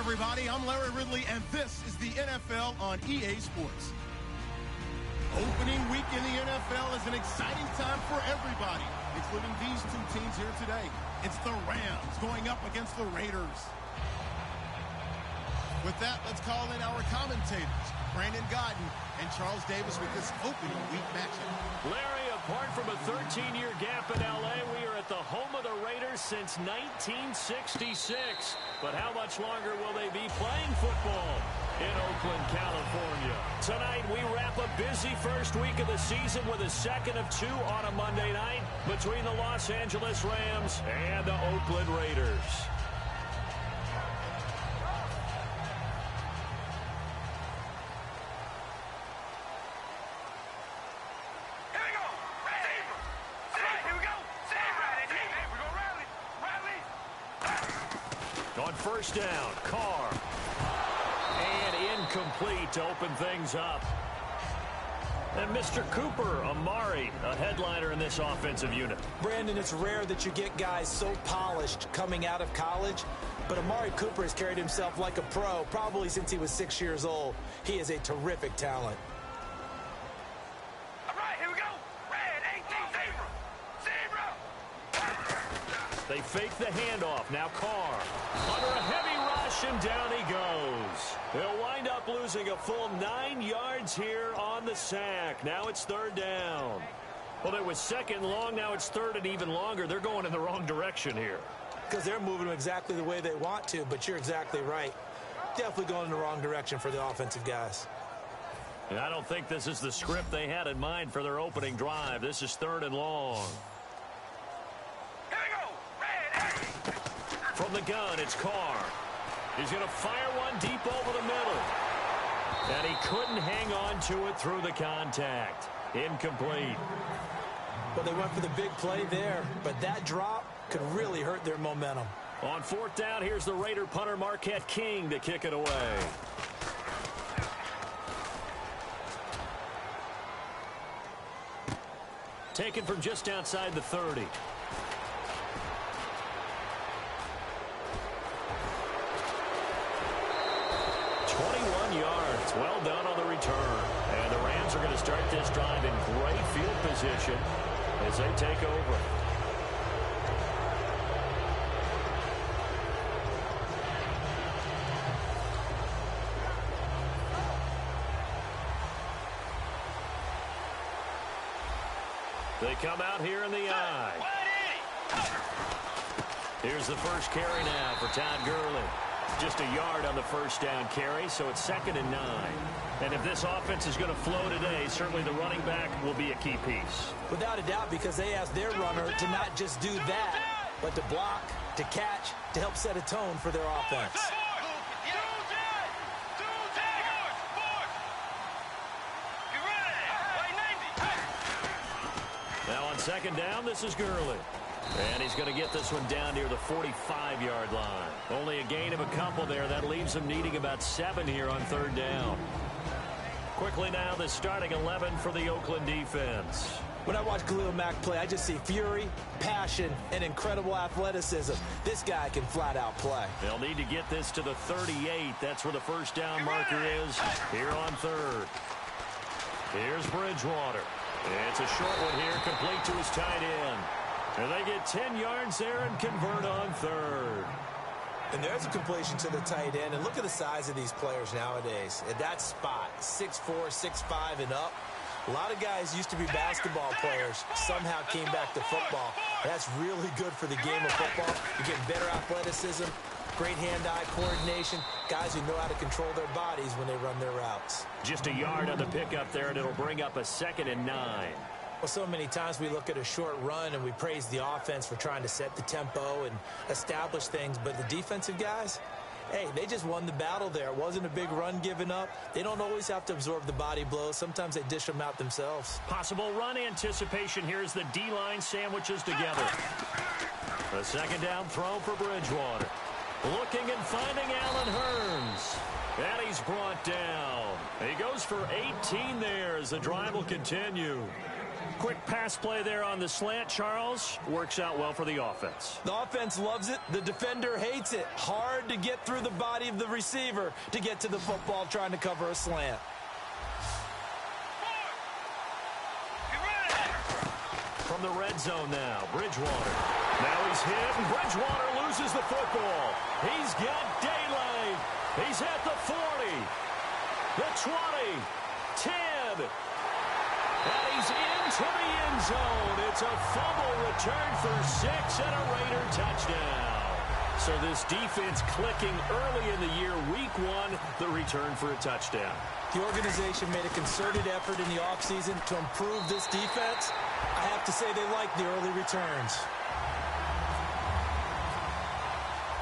everybody. I'm Larry Ridley, and this is the NFL on EA Sports. Opening week in the NFL is an exciting time for everybody, including these two teams here today. It's the Rams going up against the Raiders. With that, let's call in our commentators, Brandon Godden and Charles Davis, with this opening week matchup. Larry, apart from a 13-year gap in L.A., we are at the home of the Raiders since 1966. But how much longer will they be playing football in Oakland, California? Tonight, we wrap a busy first week of the season with a second of two on a Monday night between the Los Angeles Rams and the Oakland Raiders. On first down, Carr. And incomplete to open things up. And Mr. Cooper, Amari, a headliner in this offensive unit. Brandon, it's rare that you get guys so polished coming out of college, but Amari Cooper has carried himself like a pro probably since he was 6 years old. He is a terrific talent. All right, here we go. Red, 18, zebra. They fake the handoff. Now Carr under a heavy rush, and down he goes. They'll wind up losing a full 9 yards here on the sack. Now it's third down. Well, it was second long. Now it's third and even longer. They're going in the wrong direction here. Because they're moving exactly the way they want to, but you're exactly right. Definitely going in the wrong direction for the offensive guys. And I don't think this is the script they had in mind for their opening drive. This is third and long. From the gun, it's Carr. He's going to fire one deep over the middle. And he couldn't hang on to it through the contact. Incomplete. Well, they went for the big play there, but that drop could really hurt their momentum. On fourth down, here's the Raider punter Marquette King to kick it away. Taken from just outside the 30. Yards. Well done on the return. And the Rams are going to start this drive in great field position as they take over. They come out here in the eye. Here's the first carry now for Todd Gurley. Just a yard on the first down carry, so it's 2nd and 9. And if this offense is going to flow today, certainly the running back will be a key piece. Without a doubt, because they asked their runner to not just do that, but to block, to catch, to help set a tone for their offense. Now on second down, this is Gurley. And he's going to get this one down near the 45-yard line. Only a gain of a couple there. That leaves him needing about 7 here on third down. Quickly now, the starting 11 for the Oakland defense. When I watch Khalil Mack play, I just see fury, passion, and incredible athleticism. This guy can flat-out play. They'll need to get this to the 38. That's where the first down marker is here on third. Here's Bridgewater. It's a short one here, complete to his tight end. And they get 10 yards there and convert on third. And there's a completion to the tight end. And look at the size of these players nowadays. At that spot, 6'4", 6'5", and up. A lot of guys used to be basketball players, somehow came back to football. That's really good for the game of football. You're getting better athleticism, great hand-eye coordination, guys who know how to control their bodies when they run their routes. Just a yard on the pickup there, and it'll bring up a 2nd and 9. Well, so many times we look at a short run and we praise the offense for trying to set the tempo and establish things, but the defensive guys, hey, they just won the battle there. It wasn't a big run given up. They don't always have to absorb the body blows. Sometimes they dish them out themselves. Possible run anticipation here as the D-line sandwiches together. A second down throw for Bridgewater. Looking and finding Allen Hurns. And he's brought down. He goes for 18 there as the drive will continue. Quick pass play there on the slant, Charles. Works out well for the offense. The offense loves it. The defender hates it. Hard to get through the body of the receiver to get to the football trying to cover a slant. From the red zone now, Bridgewater. Now he's hit, and Bridgewater loses the football. He's got daylight. He's at the 40, the 20, 10, and he's into the end zone. It's a fumble return for 6 and a Raider touchdown. So this defense clicking early in the year, week 1, the return for a touchdown. The organization made a concerted effort in the offseason to improve this defense. I have to say they like the early returns.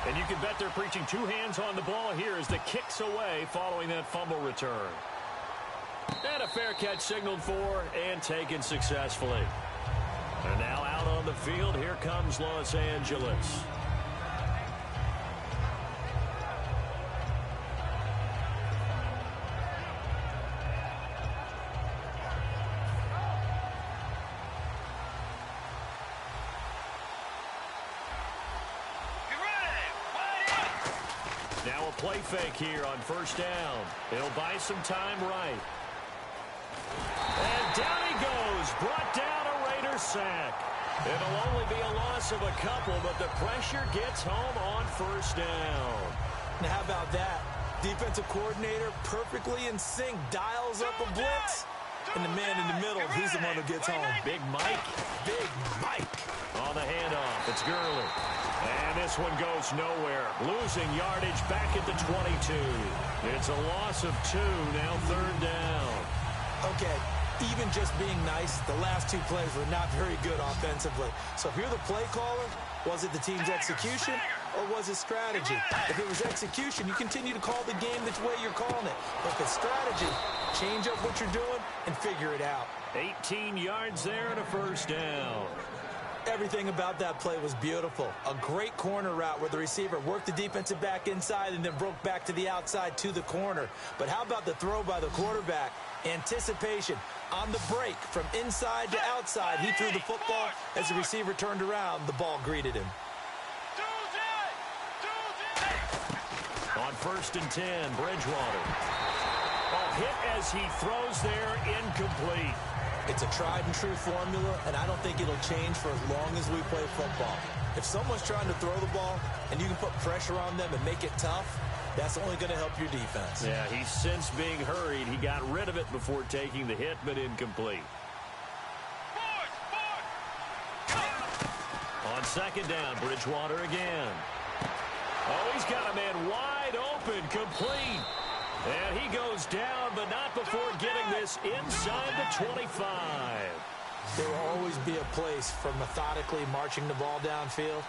And you can bet they're preaching 2 hands on the ball here as the kick's away following that fumble return. And a fair catch signaled for and taken successfully. And now out on the field, here comes Los Angeles. Now a play fake here on first down. He'll buy some time right. And down he goes. Brought down a Raider sack. It'll only be a loss of a couple, but the pressure gets home on first down. Now how about that? Defensive coordinator perfectly in sync, dials up a blitz. And the man in the middle, he's the one who gets home. Big Mike. Big Mike. On the handoff, it's Gurley. And this one goes nowhere. Losing yardage back at the 22. It's a loss of 2, now third down. Okay, even just being nice, the last 2 plays were not very good offensively. So if you're the play caller, was it the team's execution or was it strategy? If it was execution, you continue to call the game the way you're calling it. But if it's strategy, change up what you're doing and figure it out. 18 yards there and a first down. Everything about that play was beautiful. A great corner route where the receiver worked the defensive back inside and then broke back to the outside to the corner. But how about the throw by the quarterback? Anticipation on the break from inside to outside. He threw the football. As the receiver turned around, the ball greeted him. On first and 10, Bridgewater. A hit as he throws there, incomplete. It's a tried-and-true formula, and I don't think it'll change for as long as we play football. If someone's trying to throw the ball and you can put pressure on them and make it tough, that's only going to help your defense. Yeah, he's since being hurried. He got rid of it before taking the hit, but incomplete. On second down, Bridgewater again. Oh, he's got a man wide open, complete. And he goes down, but not before getting this inside the 25. There will always be a place for methodically marching the ball downfield.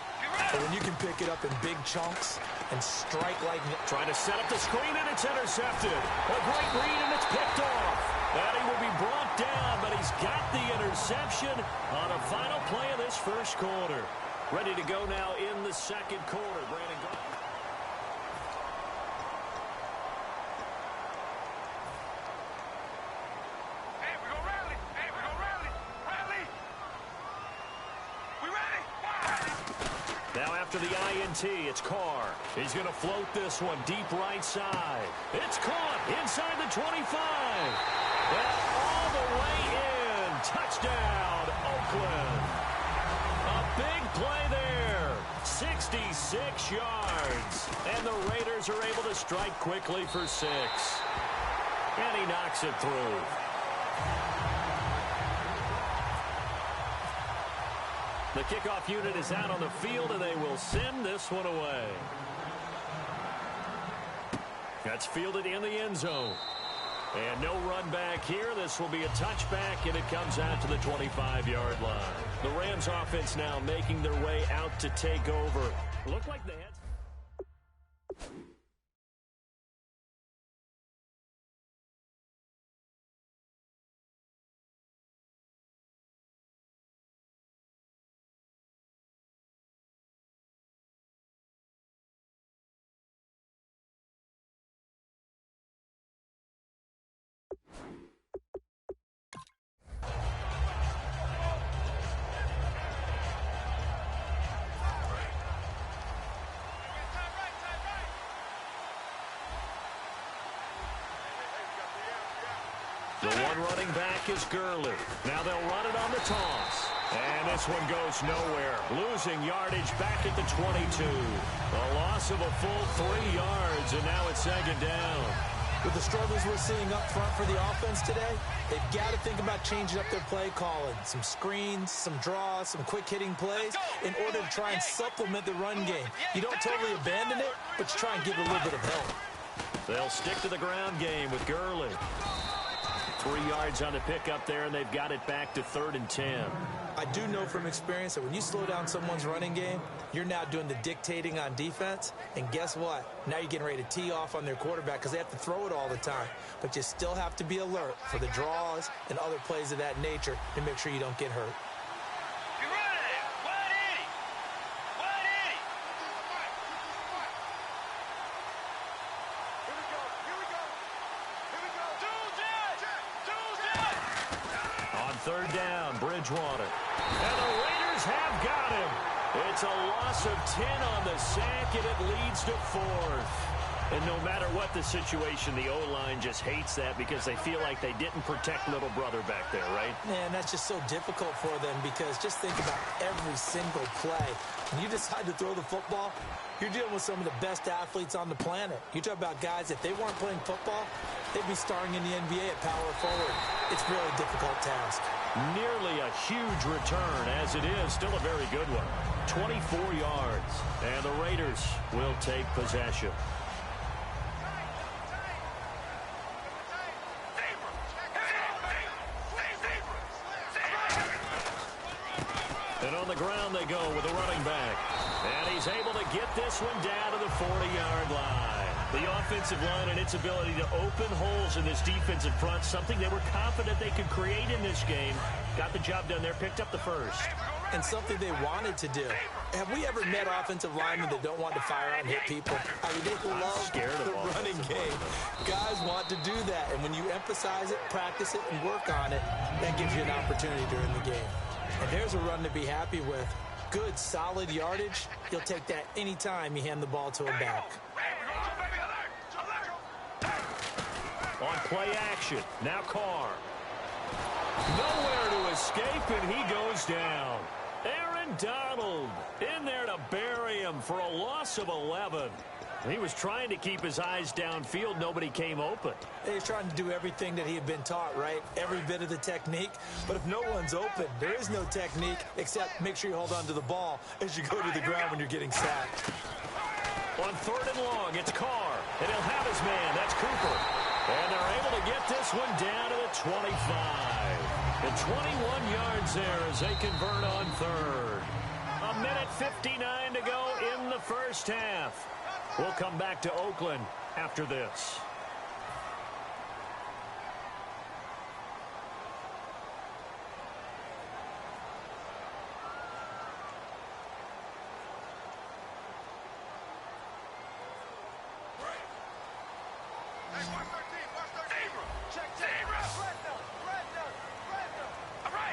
But when you can pick it up in big chunks and strike like... Trying to set up the screen, and it's intercepted. A great read, and it's picked off. And he will be brought down, but he's got the interception on a final play of this first quarter. Ready to go now in the second quarter. Brandon Goff. Now after the INT, it's Carr. He's going to float this one deep right side. It's caught inside the 25. And all the way in. Touchdown, Oakland. A big play there. 66 yards. And the Raiders are able to strike quickly for 6. And he knocks it through. The kickoff unit is out on the field, and they will send this one away. That's fielded in the end zone. And no run back here. This will be a touchback, and it comes out to the 25-yard line. The Rams offense now making their way out to take over. Look like they had... The one running back is Gurley. Now they'll run it on the toss. And this one goes nowhere. Losing yardage back at the 22. A loss of a full 3 yards, and now it's second down. With the struggles we're seeing up front for the offense today, they've got to think about changing up their play calling. Some screens, some draws, some quick-hitting plays in order to try and supplement the run game. You don't totally abandon it, but you try and give it a little bit of help. They'll stick to the ground game with Gurley. 3 yards on the pickup there, and they've got it back to 3rd and 10. I do know from experience that when you slow down someone's running game, you're now doing the dictating on defense. And guess what? Now you're getting ready to tee off on their quarterback because they have to throw it all the time. But you still have to be alert for the draws and other plays of that nature to make sure you don't get hurt. You're running it. 180. 180. Here we go. Here we go. Here we go. On 3rd down, Bridgewater. And the Raiders have got him. It's a loss of 10 on the sack, and it leads to 4th. And no matter what the situation, the O-line just hates that because they feel like they didn't protect little brother back there, right? Man, that's just so difficult for them because just think about every single play. When you decide to throw the football, you're dealing with some of the best athletes on the planet. You talk about guys, if they weren't playing football, they'd be starring in the NBA at power forward. It's really a difficult task. Nearly a huge return, as it is still a very good one. 24 yards, and the Raiders will take possession. And on the ground they go with a running back. And he's able to get this one down to the 40-yard line. The offensive line and its ability to open holes in this defensive front, something they were confident they could create in this game. Got the job done there, picked up the first. And something they wanted to do. Have we ever met offensive linemen that don't want to fire out and hit people? I mean, they love the running game. Guys want to do that, and when you emphasize it, practice it, and work on it, that gives you an opportunity during the game. And there's a run to be happy with. Good, solid yardage. You'll take that any time you hand the ball to a back. On play action, now Carr. Nowhere to escape, and he goes down. Aaron Donald in there to bury him for a loss of 11. He was trying to keep his eyes downfield. Nobody came open. He's trying to do everything that he had been taught, right? Every bit of the technique. But if no one's open, there is no technique except make sure you hold on to the ball as you go to the ground when you're getting sacked. On 3rd and long, it's Carr, and he'll have his man. That's Cooper. And they're able to get this one down to the 25. And 21 yards there as they convert on 3rd. 1:59 to go in the first half. We'll come back to Oakland after this.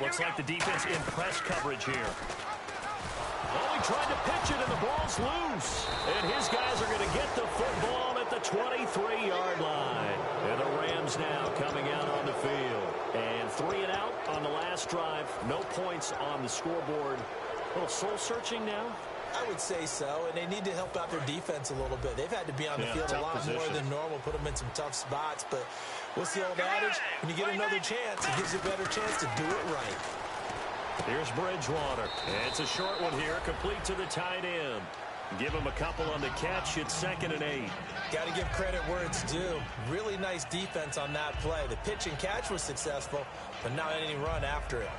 Looks like the defense in press coverage here. Oh, he tried to pitch it, and the ball's loose. And his guys are going to get the football at the 23-yard line. And the Rams now coming out on the field. And 3 and out on the last drive. No points on the scoreboard. A little soul-searching now. I would say so, and they need to help out their defense a little bit. They've had to be on the field a lot more than normal, put them in some tough spots. But what's the old adage? When you get another chance, it gives you a better chance to do it right. Here's Bridgewater. It's a short one here, complete to the tight end. Give him a couple on the catch. It's 2nd and 8. Got to give credit where it's due. Really nice defense on that play. The pitch and catch was successful, but not any run after it.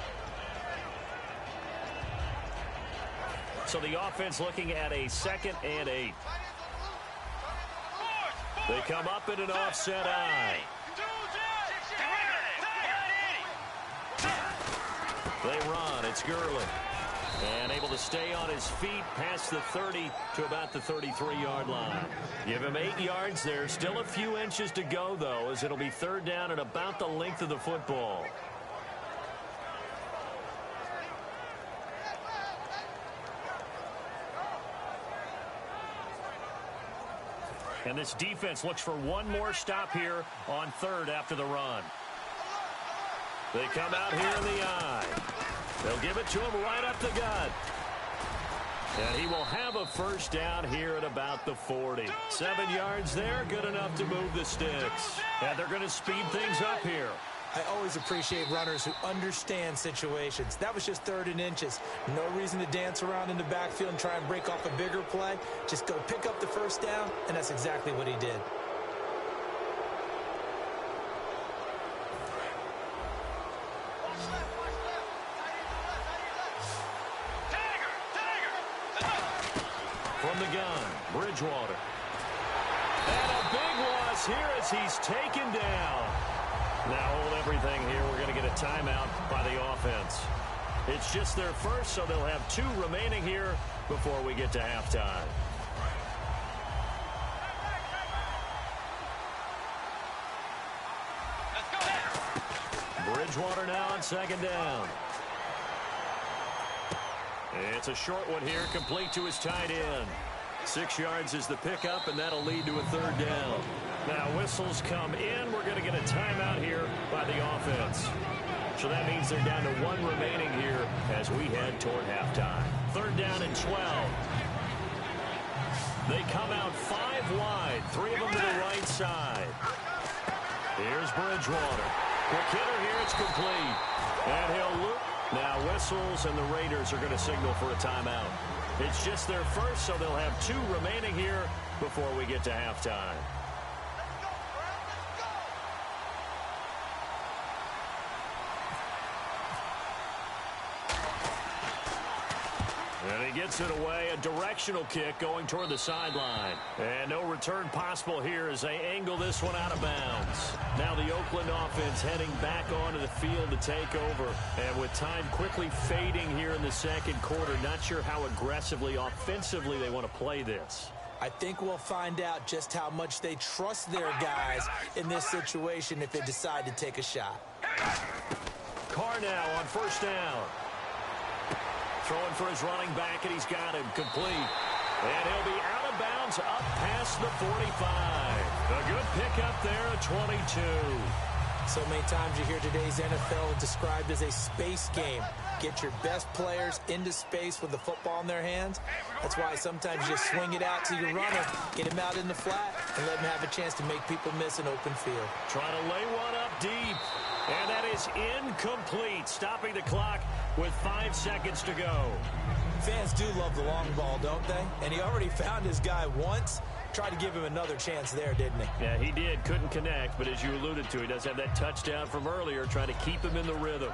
So the offense looking at a 2nd and 8. They come up in an offset eye. They run. It's Gurley. And able to stay on his feet past the 30 to about the 33-yard line. Give him 8 yards there. Still a few inches to go, though, as it'll be 3rd down and about the length of the football. And this defense looks for one more stop here on 3rd after the run. They come out here in the eye. They'll give it to him right up the gut. And he will have a first down here at about the 40. 7 yards there, good enough to move the sticks. And they're going to speed things up here. I always appreciate runners who understand situations. That was just 3rd and inches. No reason to dance around in the backfield and try and break off a bigger play. Just go pick up the first down, and that's exactly what he did. From the gun, Bridgewater. And a big loss here as he's taken down. Now hold everything here. We're going to get a timeout by the offense. It's just their first, so they'll have 2 remaining here before we get to halftime. Bridgewater now on 2nd down. It's a short one here, complete to his tight end. 6 yards is the pickup, and that'll lead to a 3rd down. Now whistles come in. We're going to get a timeout here by the offense. So that means they're down to 1 remaining here as we head toward halftime. 3rd down and 12. They come out 5 wide, 3 of them to the right side. Here's Bridgewater. Quick hitter here, it's complete. And he'll loop. Now whistles, and the Raiders are going to signal for a timeout. It's just their first, so they'll have 2 remaining here before we get to halftime. And he gets it away, a directional kick going toward the sideline. And no return possible here as they angle this one out of bounds. Now the Oakland offense heading back onto the field to take over. And with time quickly fading here in the 2nd quarter, not sure how aggressively, offensively they want to play this. I think we'll find out just how much they trust their guys in this situation if they decide to take a shot. Carr now on 1st down. Throwing for his running back, and he's got him complete. And he'll be out of bounds up past the 45. A good pickup there at 22. So many times you hear today's NFL described as a space game. Get your best players into space with the football in their hands. That's why sometimes you just swing it out to your runner, get him out in the flat, and let him have a chance to make people miss an open field. Trying to lay one up deep. And that is incomplete, stopping the clock with 5 seconds to go. Fans do love the long ball, don't they? And he already found his guy once. Tried to give him another chance there, didn't he? Yeah, he did. Couldn't connect, but as you alluded to, he does have that touchdown from earlier, trying to keep him in the rhythm.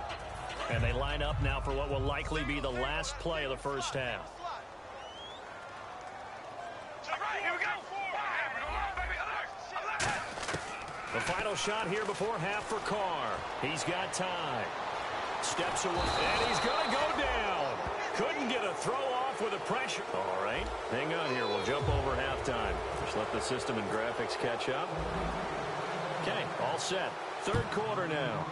And they line up now for what will likely be the last play of the first half. The final shot here before half for Carr. He's got time. Steps away, and he's going to go down. Couldn't get a throw off with the pressure. All right, hang on here. We'll jump over halftime. Just let the system and graphics catch up. Okay, all set. 3rd quarter now.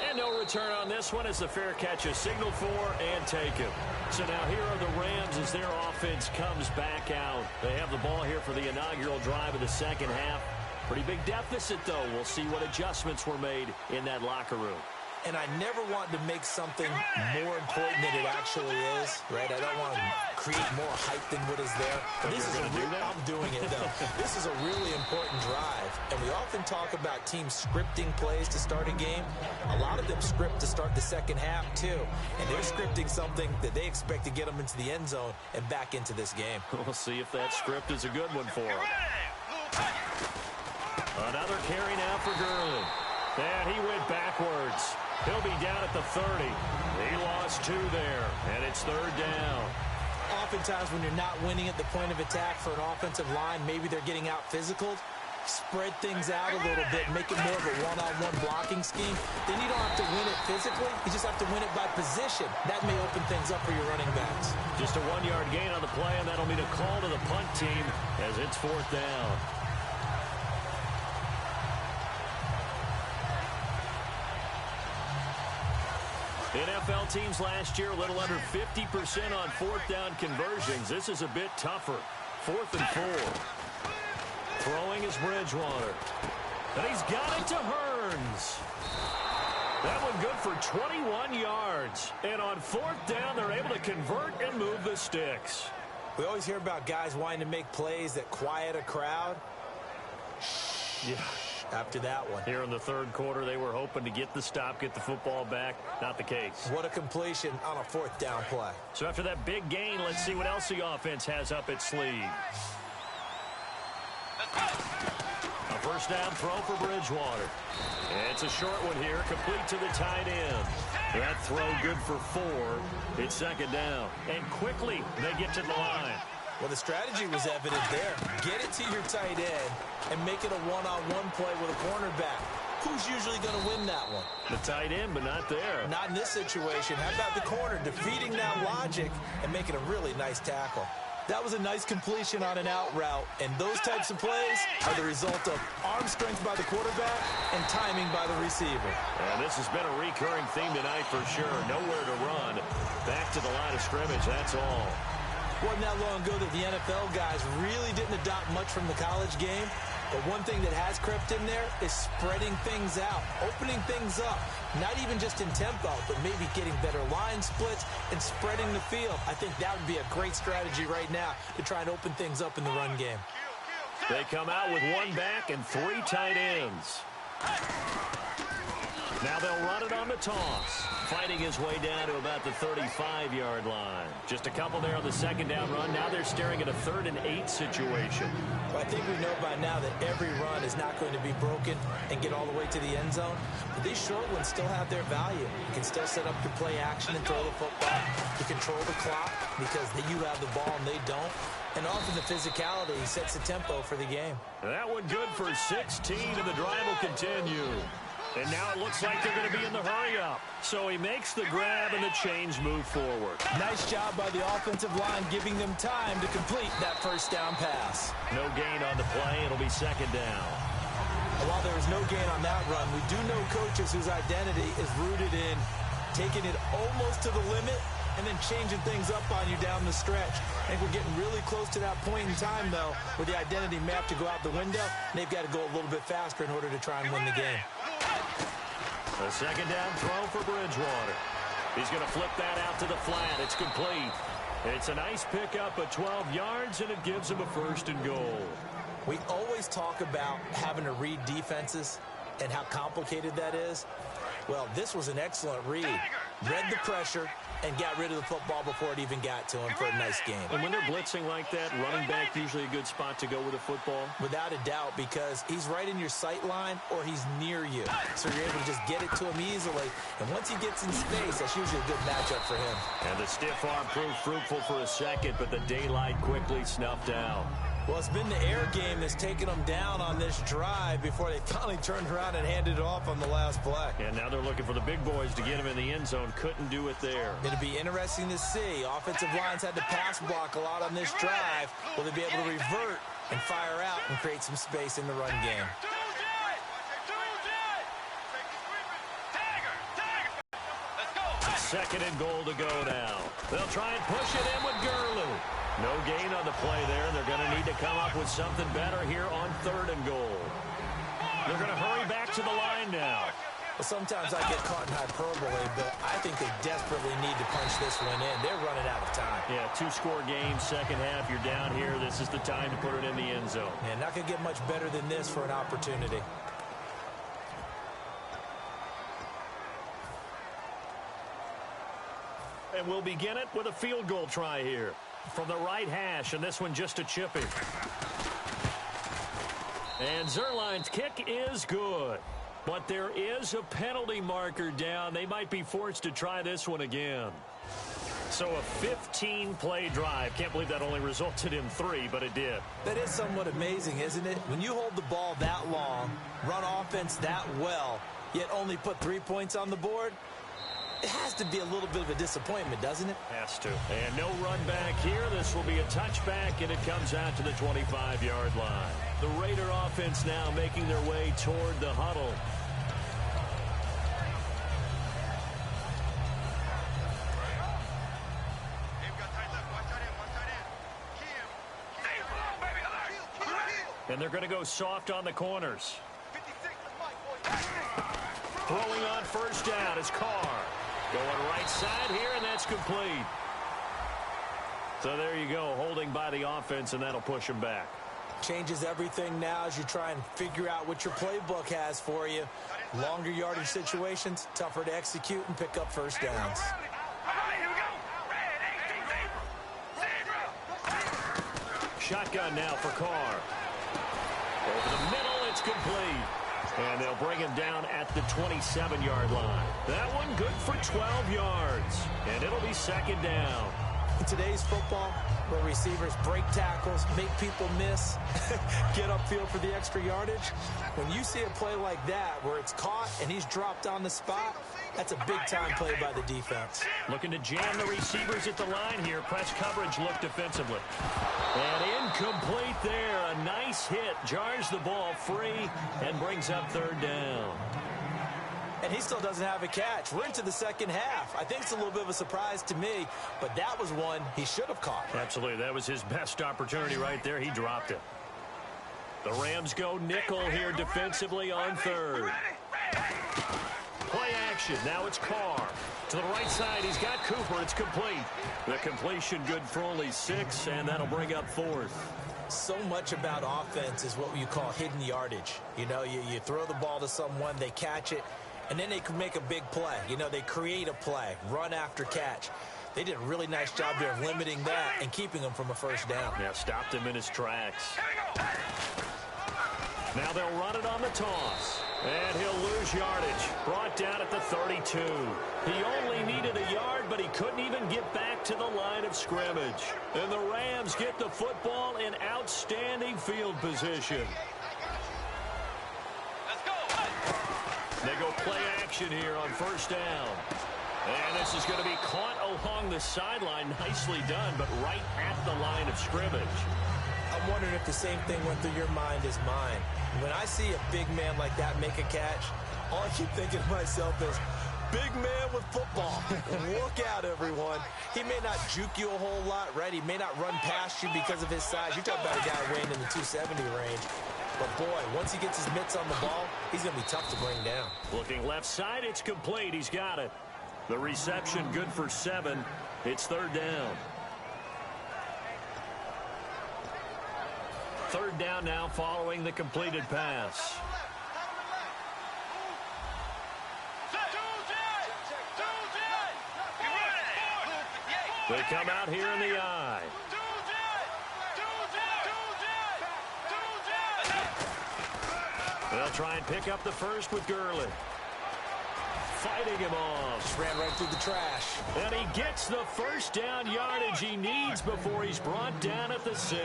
And no return on this one as the fair catch is signaled for and taken. So now here are the Rams as their offense comes back out. They have the ball here for the inaugural drive of the 2nd half. Pretty big deficit, though. We'll see what adjustments were made in that locker room. And I never want to make something more important than it actually is, right? I don't want to create more hype than what is there. But this is I'm doing it, though. This is a really important drive. And we often talk about teams scripting plays to start a game. A lot of them script to start the 2nd half, too. And they're scripting something that they expect to get them into the end zone and back into this game. We'll see if that script is a good one for them. Another carry now for Gurley. And he went backwards. He'll be down at the 30. He lost 2 there, and it's 3rd down. Oftentimes when you're not winning at the point of attack for an offensive line, maybe they're getting out physical. Spread things out a little bit, make it more of a one-on-one blocking scheme. Then you don't have to win it physically. You just have to win it by position. That may open things up for your running backs. Just a 1-yard gain on the play, and that'll mean a call to the punt team as it's 4th down. NFL teams last year a little under 50% on 4th down conversions. This is a bit tougher. 4th and 4. Throwing is Bridgewater. And he's got it to Hurd. returns. That one good for 21 yards. And on 4th down, they're able to convert and move the sticks. We always hear about guys wanting to make plays that quiet a crowd. Yeah. After that one. Here in the 3rd quarter, they were hoping to get the stop, get the football back. Not the case. What a completion on a 4th down play. So after that big gain, let's see what else the offense has up its sleeve. A 1st down throw for Bridgewater. And it's a short one here, complete to the tight end. That throw good for 4. It's 2nd down. And quickly, they get to the line. Well, the strategy was evident there. Get it to your tight end and make it a one-on-one play with a cornerback. Who's usually going to win that one? The tight end, but not there. Not in this situation. How about the corner defeating that logic and making a really nice tackle? That was a nice completion on an out route, and those types of plays are the result of arm strength by the quarterback and timing by the receiver. And this has been a recurring theme tonight for sure. Nowhere to run. Back to the line of scrimmage, that's all. Wasn't that long ago that the NFL guys really didn't adopt much from the college game. But one thing that has crept in there is spreading things out, opening things up, not even just in tempo, but maybe getting better line splits and spreading the field. I think that would be a great strategy right now to try and open things up in the run game. They come out with 1 back and 3 tight ends. Now they'll run it on the toss. Fighting his way down to about the 35-yard line. Just a couple there on the 2nd down run. Now they're staring at a 3rd and 8 situation. Well, I think we know by now that every run is not going to be broken and get all the way to the end zone. But these short ones still have their value. You can still set up your play action and throw the football. You control the clock because you have the ball and they don't. And often the physicality sets the tempo for the game. That one good for 16, and the drive will continue. And now it looks like they're going to be in the hurry-up. So he makes the grab, and the chains move forward. Nice job by the offensive line giving them time to complete that 1st down pass. No gain on the play. It'll be 2nd down. While there is no gain on that run, we do know coaches whose identity is rooted in taking it almost to the limit and then changing things up on you down the stretch. I think we're getting really close to that point in time, though, where the identity map to go out the window, and they've got to go a little bit faster in order to try and win the game. A 2nd down throw for Bridgewater. He's going to flip that out to the flat. It's complete. It's a nice pickup of 12 yards, and it gives him a 1st and goal. We always talk about having to read defenses and how complicated that is. Well, this was an excellent read. Read the pressure and got rid of the football before it even got to him for a nice game. And when they're blitzing like that, running back usually a good spot to go with a football? Without a doubt, because he's right in your sight line or he's near you. So you're able to just get it to him easily. And once he gets in space, that's usually a good matchup for him. And the stiff arm proved fruitful for a second, but the daylight quickly snuffed out. Well, it's been the air game that's taken them down on this drive before they finally turned around and handed it off on the last play. And now they're looking for the big boys to get him in the end zone. Couldn't do it there. It'll be interesting to see. Offensive lines had to pass block a lot on this drive. Will they be able to revert and fire out and create some space in the run game? 2nd and goal to go now. They'll try and push it in with Gurley. No gain on the play there. They're going to need to come up with something better here on 3rd and goal. They're going to hurry back to the line now. Well, sometimes I get caught in hyperbole, but I think they desperately need to punch this one in. They're running out of time. Yeah, 2-score game, 2nd half. You're down here. This is the time to put it in the end zone. And not going to get much better than this for an opportunity. And we'll begin it with a field goal try here. From the right hash, and this one just a chippy. And Zerline's kick is good. But there is a penalty marker down. They might be forced to try this one again. So a 15-play drive. Can't believe that only resulted in 3, but it did. That is somewhat amazing, isn't it? When you hold the ball that long, run offense that well, yet only put 3 points on the board, it has to be a little bit of a disappointment, doesn't it? Has to. And no run back here. This will be a touchback, and it comes out to the 25-yard line. The Raider offense now making their way toward the huddle. And they're going to go soft on the corners. Throwing on first down is Carr. Going right side here, and that's complete. So there you go, holding by the offense, and that'll push him back. Changes everything now as you try and figure out what your playbook has for you. Longer yardage situations, tougher to execute and pick up first downs. Shotgun now for Carr. Over the middle, it's complete. And they'll bring him down at the 27-yard line. That one good for 12 yards. And it'll be second down. In today's football, where receivers break tackles, make people miss, get upfield for the extra yardage, when you see a play like that where it's caught and he's dropped on the spot, that's a big-time play by the defense. Looking to jam the receivers at the line here. Press coverage look defensively. And incomplete there. A nice hit. Jars the ball free and brings up third down. And he still doesn't have a catch. We're into the second half. I think it's a little bit of a surprise to me, but that was one he should have caught. Absolutely. That was his best opportunity right there. He dropped it. The Rams go nickel here defensively on third. Play action. Now it's Carr. To the right side, he's got Cooper. It's complete. The completion good for only 6, and that'll bring up fourth. So much about offense is what you call hidden yardage. You know, you throw the ball to someone, they catch it, and then they can make a big play. You know, they create a play, run after catch. They did a really nice job there of limiting that and keeping him from a first down. Yeah, stopped him in his tracks. Now they'll run it on the toss. And he'll lose yardage. Brought down at the 32. He only needed a yard, but he couldn't even get back to the line of scrimmage. And the Rams get the football in outstanding field position. Let's go. They go play action here on first down. And this is going to be caught along the sideline. Nicely done, but right at the line of scrimmage. I'm wondering if the same thing went through your mind as mine. When I see a big man like that make a catch, all I keep thinking to myself is, big man with football. Look out, everyone. He may not juke you a whole lot, right? He may not run past you because of his size. You're talking about a guy weighing in the 270 range. But, boy, once he gets his mitts on the ball, he's going to be tough to bring down. Looking left side, it's complete. He's got it. The reception good for 7. It's third down. Third down now following the completed pass. They come out here in the eye. They'll try and pick up the first with Gurley. Fighting him off. Just ran right through the trash. And he gets the first down yardage he needs before he's brought down at the 6.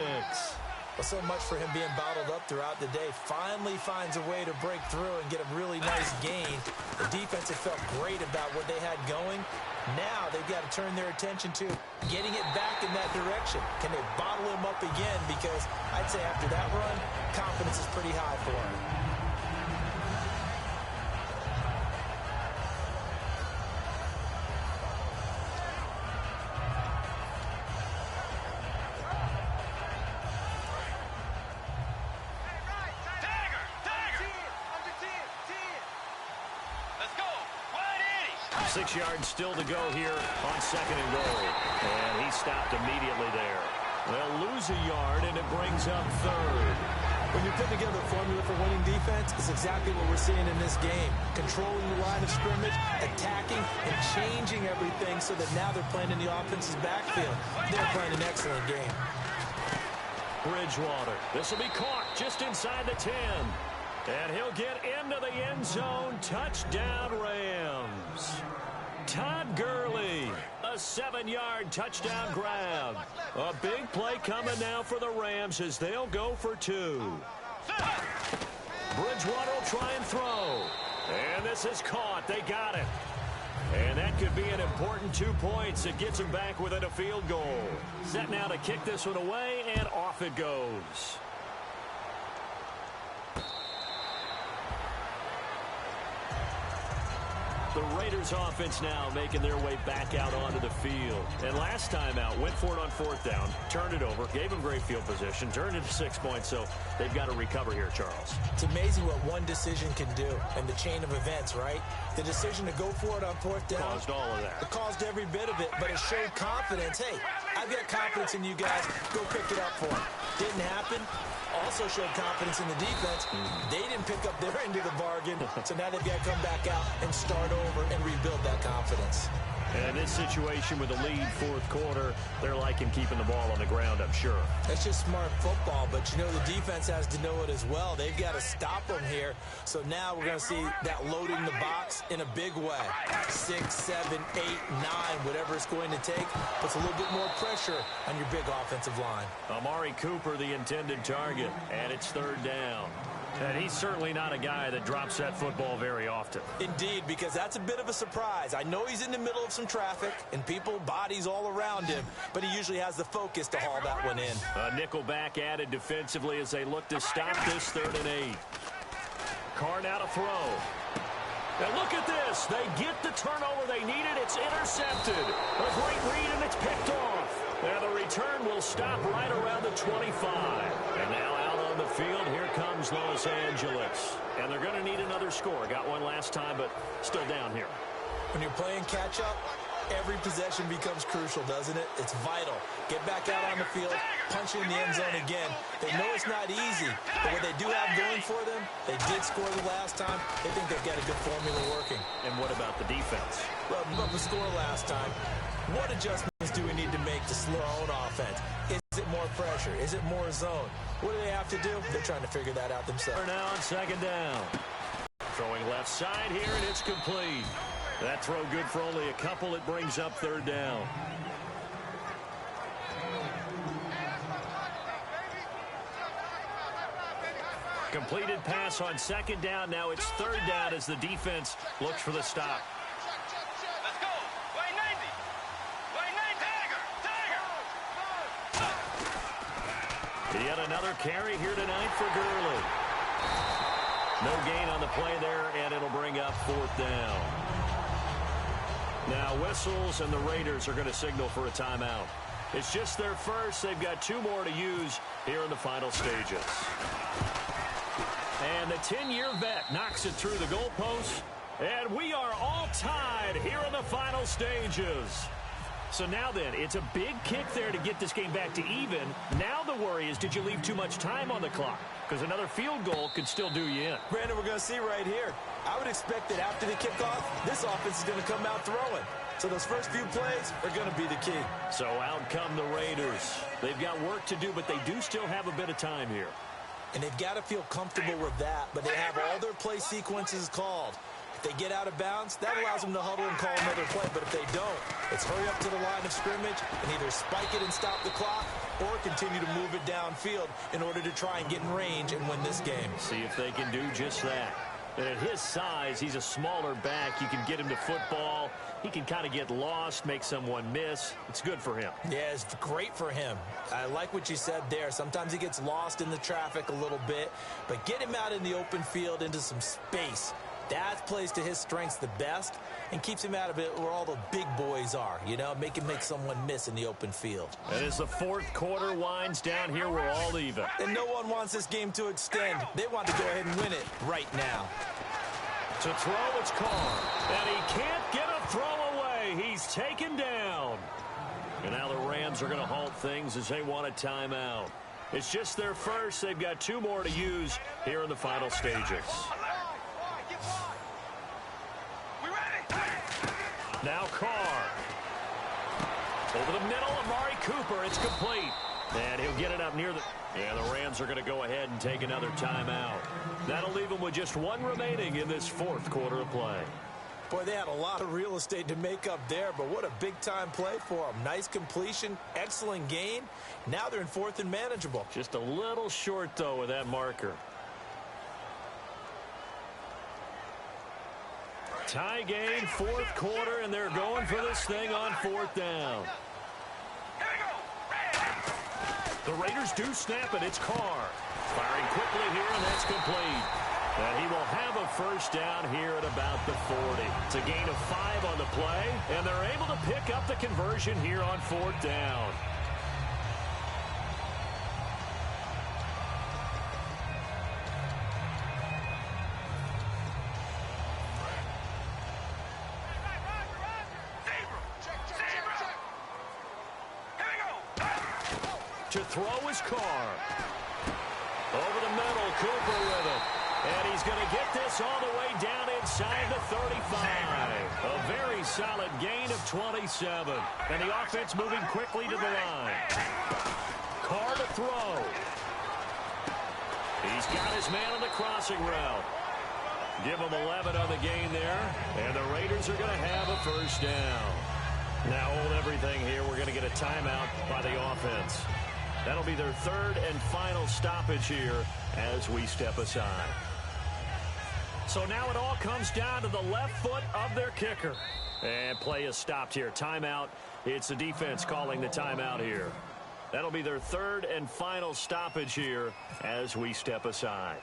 Well, so much for him being bottled up throughout the day. Finally finds a way to break through and get a really nice gain. The defense had felt great about what they had going. Now they've got to turn their attention to getting it back in that direction. Can they bottle him up again? Because I'd say after that run, confidence is pretty high for him. Let's go. 180. 6 yards still to go here on second and goal. And he stopped immediately there. They'll lose a yard, and it brings up third. When you put together a formula for winning defense, it's exactly what we're seeing in this game. Controlling the line of scrimmage, attacking, and changing everything so that now they're playing in the offense's backfield. They're playing an excellent game. Bridgewater. This will be caught just inside the 10. And he'll get into the end zone. Touchdown, Rams. Todd Gurley. A 7-yard touchdown grab. A big play coming now for the Rams as they'll go for 2. Bridgewater will try and throw. And this is caught. They got it. And that could be an important 2 points. It gets them back within a field goal. Set now to kick this one away, and off it goes. The Raiders offense now making their way back out onto the field. And last time out, went for it on fourth down, turned it over, gave them great field position, turned it to 6 points, so they've got to recover here, Charles. It's amazing what one decision can do in the chain of events, right? The decision to go for it on fourth down. Caused all of that. It caused every bit of it, but it showed confidence. Hey, I've got confidence in you guys. Go pick it up for them. Didn't happen. Also showed confidence in the defense. They didn't pick up their end of the bargain, so now they've got to come back out and start over and rebuild that confidence. And in this situation with the lead fourth quarter, they're liking keeping the ball on the ground, I'm sure. That's just smart football, but you know the defense has to know it as well. They've got to stop them here. So now we're going to see that loading the box in a big way. 6, 7, 8, 9, whatever it's going to take, puts a little bit more pressure on your big offensive line. Amari Cooper, the intended target, and it's third down. And he's certainly not a guy that drops that football very often. Indeed, because that's a bit of a surprise. I know he's in the middle of some traffic and people, bodies all around him, but he usually has the focus to haul that one in. A nickel back added defensively as they look to stop this 3rd and 8. Carr now to throw. Now look at this. They get the turnover they needed. It's intercepted. A great read, and it's picked off. Now the return will stop right around the 25. And now out on the field, here comes Los Angeles. And they're going to need another score. Got one last time, but still down here. When you're playing catch-up, every possession becomes crucial, doesn't it? It's vital. Get back out on the field, punch in the end zone again. They know it's not easy, but what they do have going for them, they did score the last time. They think they've got a good formula working. And what about the defense? Well, above the score last time. What adjustments do we need to make to slow our own offense? Is it more pressure? Is it more zone? What do they have to do? They're trying to figure that out themselves. Now on 2nd down. Throwing left side here, and it's complete. That throw good for only a couple. It brings up 3rd down. Completed pass on 2nd down. Now it's 3rd down as the defense looks for the stop. Let's go. Way 90. Way 90. Tiger. Yet another carry here tonight for Gurley. No gain on the play there, and it'll bring up 4th down. Now whistles, and the Raiders are going to signal for a timeout. It's just their first. They've got 2 more to use here in the final stages. And the 10-year vet knocks it through the goalpost. And we are all tied here in the final stages. So now then, it's a big kick there to get this game back to even. Now the worry is, did you leave too much time on the clock? Because another field goal could still do you in. Brandon, we're going to see right here. I would expect that after the kickoff, this offense is going to come out throwing. So those first few plays are going to be the key. So out come the Raiders. They've got work to do, but they do still have a bit of time here. And they've got to feel comfortable with that, but they have all their play sequences called. If they get out of bounds, that allows them to huddle and call another play. But if they don't, it's hurry up to the line of scrimmage and either spike it and stop the clock or continue to move it downfield in order to try and get in range and win this game. See if they can do just that. And at his size, he's a smaller back. You can get him to football. He can kind of get lost, make someone miss. It's good for him. Yeah, it's great for him. I like what you said there. Sometimes he gets lost in the traffic a little bit, but get him out in the open field into some space. That plays to his strengths the best and keeps him out of it where all the big boys are, you know, make someone miss in the open field. And as the 4th quarter winds down here, we're all even. And no one wants this game to extend. They want to go ahead and win it right now. To throw, it's Carr. And he can't get a throw away. He's taken down. And now the Rams are going to halt things as they want a timeout. It's just their first. They've got 2 more to use here in the final stages. Now Carr. Over the middle, Amari Cooper. It's complete. And he'll get it up near the... Yeah, the Rams are going to go ahead and take another timeout. That'll leave them with just 1 remaining in this 4th quarter of play. Boy, they had a lot of real estate to make up there, but what a big-time play for them. Nice completion, excellent gain. Now they're in 4th and manageable. Just a little short, though, with that marker. Tie game, 4th quarter, and they're going for this thing on 4th down. The Raiders do snap it. It's Carr. Firing quickly here, and that's complete. And he will have a first down here at about the 40. It's a gain of 5 on the play, and they're able to pick up the conversion here on 4th down. To throw his car. Over the middle, Cooper with it. And he's going to get this all the way down inside the 35. A very solid gain of 27. And the offense moving quickly to the line. Carr to throw. He's got his man on the crossing route. Give him 11 on the gain there. And the Raiders are going to have a first down. Now hold everything here. We're going to get a timeout by the offense. That'll be their 3rd and final stoppage here as we step aside. So now it all comes down to the left foot of their kicker. And play is stopped here. Timeout. It's the defense calling the timeout here. That'll be their 3rd and final stoppage here as we step aside.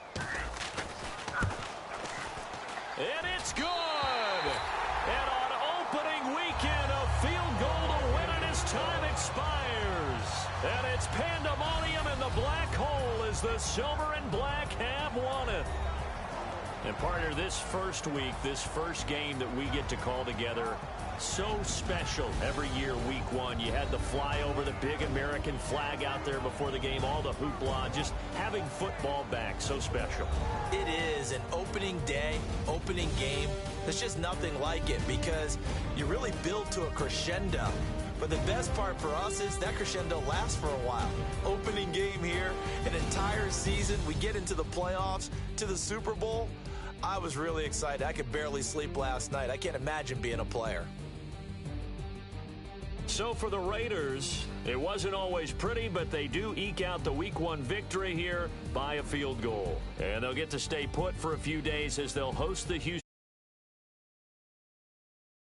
And it's good! And on opening weekend, a field goal to win it as time expires. And it's pandemonium in the black hole as the silver and black have won it. And partner, this first week, this first game that we get to call together, so special every year, week 1. You had the flyover, the big American flag out there before the game, all the hoopla, just having football back, so special. It is an opening day, opening game. There's just nothing like it because you really build to a crescendo. But the best part for us is that crescendo lasts for a while. Opening game here, an entire season. We get into the playoffs, to the Super Bowl. I was really excited. I could barely sleep last night. I can't imagine being a player. So for the Raiders, it wasn't always pretty, but they do eke out the week 1 victory here by a field goal. And they'll get to stay put for a few days as they'll host the Houston